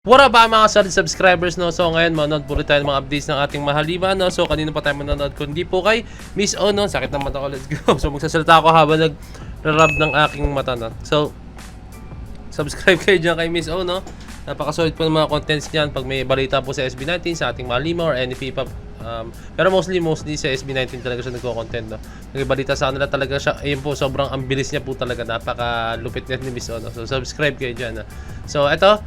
What up mga solid subscribers, no? So ngayon manonood po tayo ng mga updates ng ating mahaliman, no? So kanino pa tayo manonood kundi po kay Miss O, no? Sakit ng mata ko, let's go. So magsasalita ako habang nag-rub ng aking mata, no? So subscribe kayo dyan kay Miss O, no? Napakasolid po ng mga contents niyan pag may balita po sa SB19, sa ating mahaliman or any FIFA. Pero mostly sa SB19 talaga siya nagko-content, no? Nagbalita sa kanila talaga siya. Ayun po, sobrang ang bilis niya po talaga. Napaka-lupit net ni Miss O, no? So subscribe kayo dyan, no? So eto,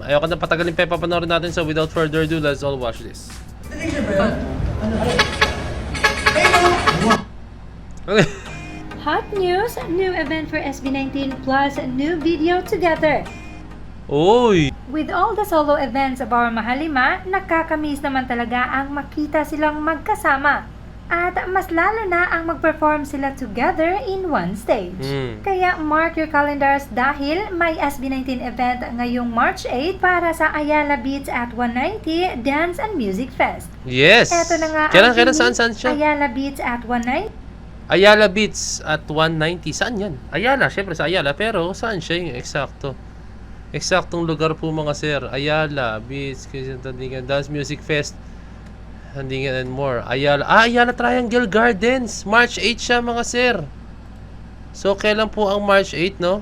ayoko na patagalin pa, papanoorin natin. So without further ado, let's all watch this. Okay. Hot news, new event for SB19 plus new video together. Oy! With all the solo events of our Mahalima, nakakamiss naman talaga ang makita silang magkasama. At mas lalo na ang mag-perform sila together in one stage. Kaya mark your calendars dahil may SB19 event ngayong March 8 para sa Ayala Beats at 190 Dance and Music Fest. Yes! Eto na nga Kailan saan siya? Ayala Beats at 190. Ayala Beats at 190. Saan yan? Ayala, syempre sa Ayala. Pero saan siya yung eksakto? Eksaktong lugar po mga sir. Ayala Beats, Tandingan Dance Music Fest, Tandingan and more. Ayala Triangle Gardens. March 8 siya mga sir. So kailan po ang March 8, no?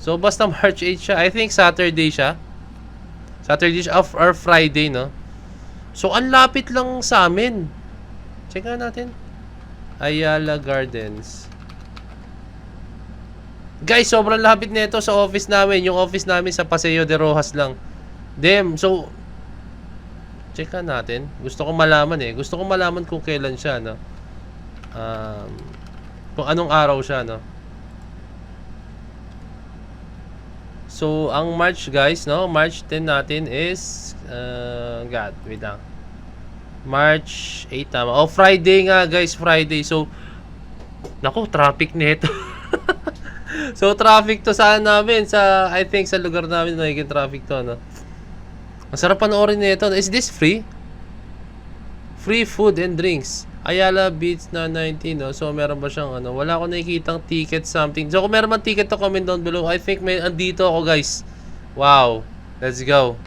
So basta March 8 siya. I think Saturday siya. Saturday siya or Friday, no? So ang lapit lang sa amin. Check natin. Ayala Gardens. Guys, sobrang lapit nito sa office namin. Yung office namin sa Paseo de Rojas lang. Damn. So, check natin. Gusto ko malaman eh. Gusto ko malaman kung kailan siya, no? Kung anong araw siya, no? So, ang March, guys, no? March 10 natin is... wait lang. March 8, tama. Oh, Friday nga, guys. Friday. So, naku, traffic nito. So traffic to saan namin I think sa lugar namin nagiging traffic to, no. Ang sarap panoorin nito. Is this free? Free food and drinks. Ayala Beats na 19, no. So meron ba siyang ano? Wala akong nakikitang ticket something. So kung meron man ticket to comment down below. I think may andito ako, guys. Wow. Let's go.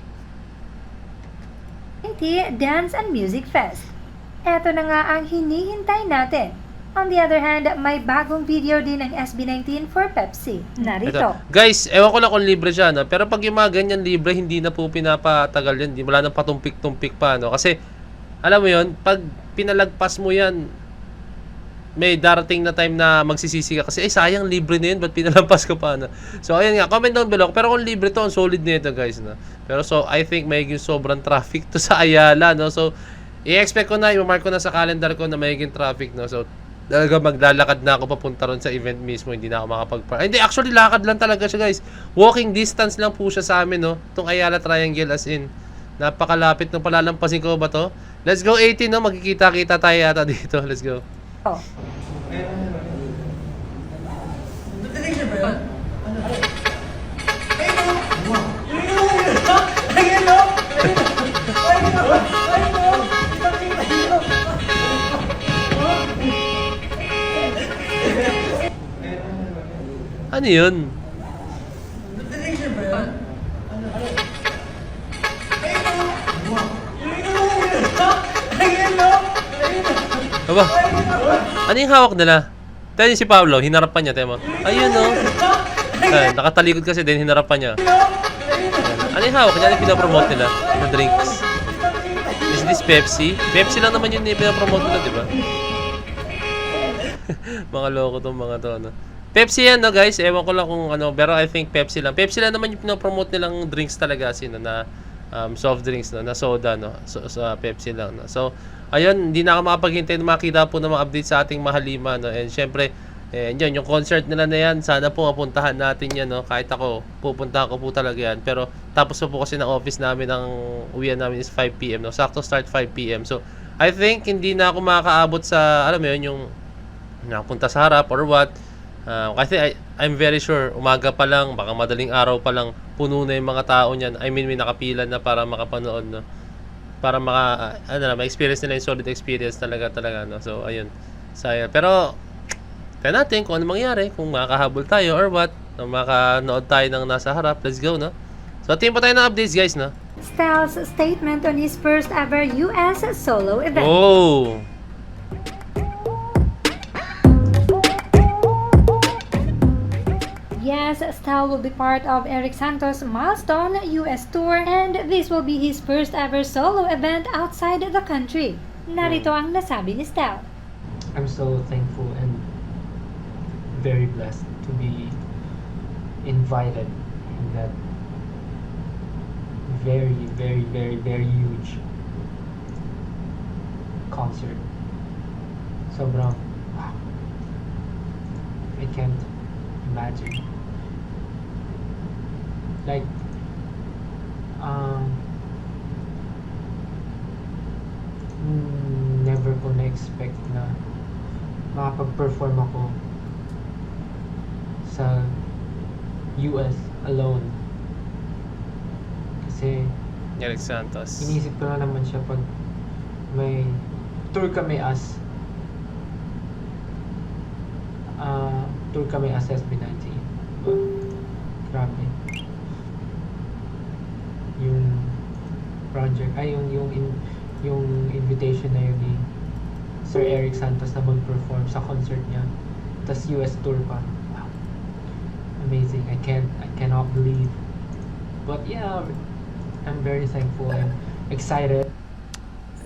Dance and Music Fest. Eto na nga ang hinihintay natin. On the other hand, may bagong video din ang SB19 for Pepsi. Narito. Ito. Guys, ewan ko lang kung libre siya, no? Pero pag yung mga ganyan libre, hindi na po pinapatagal yan. Wala nang patumpik-tumpik pa, no? Kasi, alam mo yon, pag pinalagpas mo yan, may darating na time na magsisisi ka. Kasi, sayang, libre na yun. Ba't pinalagpas ka pa, no? So, ayan nga, comment down below. Pero kung libre to, ang solid nito, guys, no? Pero so, I think may sobrang traffic to sa Ayala, no? So, i-expect ko na, i-mark ko na sa calendar ko na may traffic, no? So, talaga maglalakad na ako papunta ron sa event mismo, hindi na ako makapag-park. Hindi, actually lakad lang talaga siya, guys. Walking distance lang po siya sa amin, no. Itong Ayala Triangle, as in napakalapit nung palalampasin ko ba to. Let's go 18, no. Magkikita-kita tayo yata dito. Let's go. Oh. Ano yun? Aba, ano yung hawak nila? Tayo si Pablo, hinarapan niya, tema. Ayun, no? Nakatalikod kasi din, hinarapan niya. Ano yung hawak niya? Ano yung pinapromote nila na drinks? Is this Pepsi? Pepsi lang naman yun yung pinapromote nila, di ba? Mga loko tong mga to, no? Pepsi yan, no, guys. Ewan ko lang kung ano, pero I think Pepsi lang. Pepsi lang naman yung pinopromote nilang drinks talaga, no, na soft drinks, no, na soda, no. So, sa Pepsi lang, no. So, ayun, hindi na ako makapaghintay na makita po ng mga update sa ating mahalima, no. And syempre, yun, yung concert nila na yan, sana po mapuntahan natin yan, no. Kahit ako, pupuntahan ko po talaga yan. Pero, tapos po kasi ng office namin, ang uwian namin is 5 PM, no. Sakto start 5 PM. So, I think, hindi na ako makakaabot sa, alam mo yun, yung napunta sa harap or what. Kasi I'm very sure umaga pa lang, baka madaling araw pa lang, puno na yung mga tao niyan. I mean, may nakapila na para makapanood, no? Para ma-experience nila yung solid experience talaga, no? So, ayun. Saya. Pero, kaya natin kung ano mangyari, kung makakahabol tayo or what, na makanood tayo ng nasa harap. Let's go, no? So, tingin pa tayo ng updates, guys, no? Styles' statement on his first ever US solo event. Oh! Yes, Styles will be part of Eric Santos' milestone US tour and this will be his first ever solo event outside the country. Narito ang nasabi ni Styles. I'm so thankful and very blessed to be invited in that very, very, very, very huge concert. Sobrang, wow. I can't imagine. Like, never ko na-expect na makapag-perform ako sa US alone. Kasi Eric Santos. inisip ko na naman siya pag may tour kami as SB19. Grabe. Yung project ay yung invitation na yun ni Sir Eric Santos na mag-perform sa concert niya. Tas US tour pa. Wow. Amazing. I cannot believe. But yeah, I'm very thankful and excited.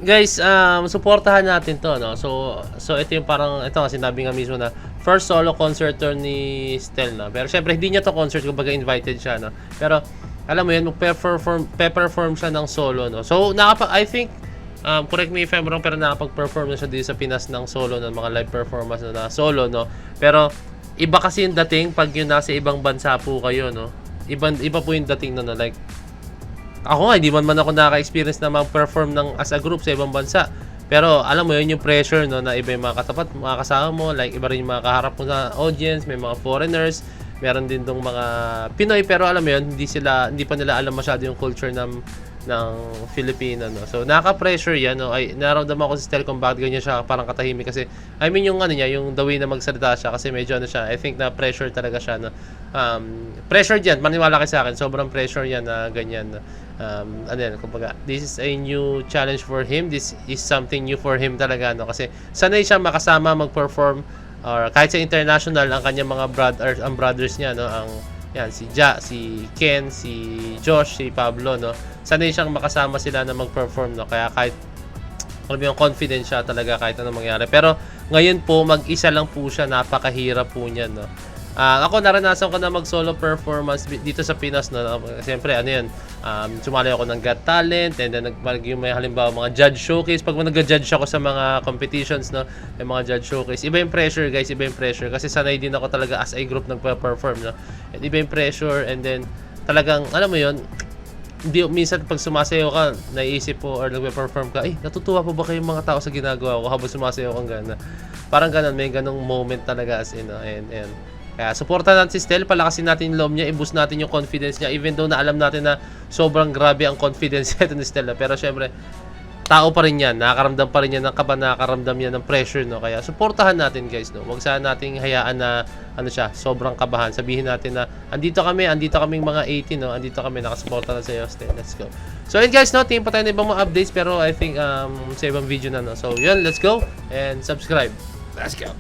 Guys, suportahan natin to, no? So ito yung parang, ito nga sinabi nga mismo na first solo concert tour ni Stel, no? Pero syempre hindi niya to concert, kumbaga invited siya, no? Pero alam mo yun, pe-perform siya ng solo, no? So I think, correct me if I'm wrong, pero nakapag-perform na siya dito sa Pinas ng solo, ng mga live performance na solo, no? Pero iba kasi yung dating pag yun nasa ibang bansa po kayo, no? Iba po yung dating na, no? Like, ako nga, hindi man ako nakaka-experience na mag-perform ng as a group sa ibang bansa. Pero alam mo yun, yung pressure, no, na iba yung mga katapat, mga kasama mo, like iba rin yung mga kaharap mo na audience, may mga foreigners, meron din tong mga Pinoy, pero alam mo yun, hindi pa nila alam masyado yung culture ng Filipino, no. So nakaka-pressure yan, no. Ay naramdaman ko si Stel kung bakit ganyan siya parang katahimik kasi I mean yung ano niya, yung the way na magsalita siya kasi medyo ano siya, I think na pressure talaga siya, no. Pressure yan, maniwala kayo sa akin, sobrang pressure yan na ganyan, no. Ano yan, kumbaga, this is a new challenge for him, this is something new for him talaga, no, kasi sanay siya makasama mag-perform or kahit sa international ang kanyang mga brothers niya, no, ang yan si si Ken, si Josh, si Pablo, no, sanay siyang makasama sila na mag-perform, no, kaya kahit alam mo yung confident siya talaga kahit anong mangyari, pero ngayon po mag-isa lang po siya, napakahirap po niyan, no. Ako naranasan ko na mag-solo performance dito sa Pinas, no. Siyempre, ano yan, sumali ako ng Got Talent, and then yung may halimbawa mga judge showcase. Pag nag-judge ako sa mga competitions, no, may mga judge showcase. Iba yung pressure, guys, iba yung pressure. Kasi sanay din ako talaga as a group nagpa-perform, no. And iba yung pressure, and then talagang, alam mo yun, hindi, minsan pag sumasayaw ka, naiisip po or nagpe-perform ka, natutuwa po ba kayong mga tao sa ginagawa ko habang sumasayaw kang gana? Parang ganun, may ganung moment talaga as in, no, and kaya supportan natin si Stel, palakasin natin yung loob niya, i-boost natin yung confidence niya, even though na alam natin na sobrang grabe ang confidence niya ni Stel, pero syempre tao pa rin yan, nakakaramdam pa rin yan ng kaba, nakakaramdam yan ng pressure, no. Kaya supportahan natin, guys, no. Huwag sana nating hayaan na ano siya, sobrang kabahan. Sabihin natin na andito kaming mga 18, no. Andito kami, nakasuporta na sa iyo, Stel. Let's go. So yun, guys, no, tingin pa tayo ng ibang mga updates, pero I think sa ibang video na, no. So yun, let's go and subscribe. Let's go.